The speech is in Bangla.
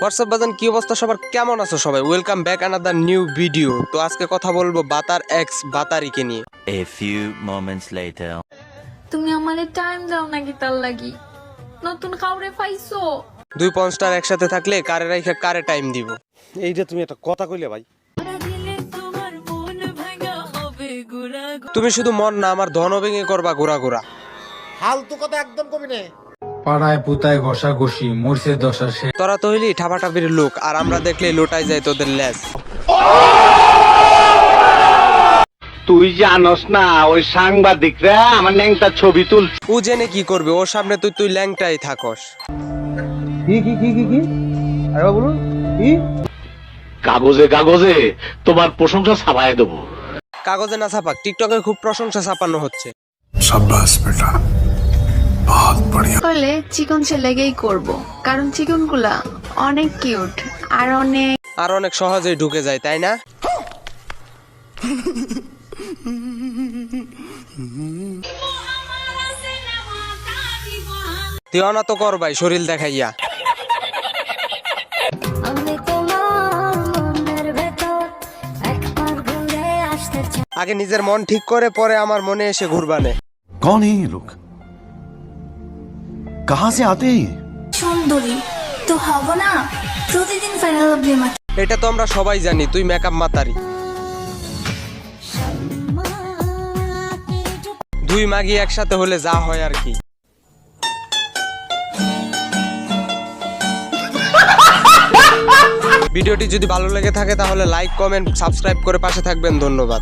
হোয়াটসঅ্যাপ বাজান, কি অবস্থা সবার, কেমন আছো সবাই? Welcome back another new video. তো আজকে কথা বলবো বাতার এক্স বাতারিকে নিয়ে। A few moments later. তুমি আমারে টাইম দাও নাকি তার লাগি নতুন কাউরে পাইছো? দুই পনস্টার একসাথে থাকলে কারে রাইখা কারে টাইম দিব? এইটা তুমি একটা কথা কইলে ভাই। তুমি শুধু মন না, আমার ধন ভেঙে করবা ঘোরা ঘোরা। ফালতু কথা একদম কবি নে। পাড়ায় পুতায় ঘষাঘষি মরছে দশা সে। তোরা তো হইলি ঠাপাঠাপির লোক, আর আমরা দেখলে লোটাই যায় তোদের ল্যাস। তুই জানস না ওই সাংবাদিকরা আমার ন্যাংটা ছবি তুলছে। ও জেনে কি করবে? ওর সামনে তুই ল্যাংটাই থাকস। কাগজে কাগজে তোমার প্রশংসা ছাপায় দেবো। কাগজে না ছাপাক, টিকটকে খুব প্রশংসা ছাপানো হচ্ছে। হলে চিকন ছেলেকেই করব, কারণ চিকন গুলা অনেক কিউট আর অনেক আর অনেক সহজেই ঢুকে যায়, তাই না? তুই অনা তো কর ভাই, শরীর দেখাইয়া। আগে নিজের মন ঠিক করে পরে আমার মনে এসে ঘুরবানে। कौन है ये लोग? कहां से आते हैं ये? সুন্দরী তো হব না প্রতিদিন ফাইনাল অবধি মাত্র। এটা তো আমরা সবাই জানি তুই মেকআপ মাতারি। দুই মাগি একসাথে হলে যা হয় আর কি। ভিডিওটি যদি ভালো লেগে থাকে তাহলে লাইক, কমেন্ট, সাবস্ক্রাইব করে পাশে থাকবেন। ধন্যবাদ।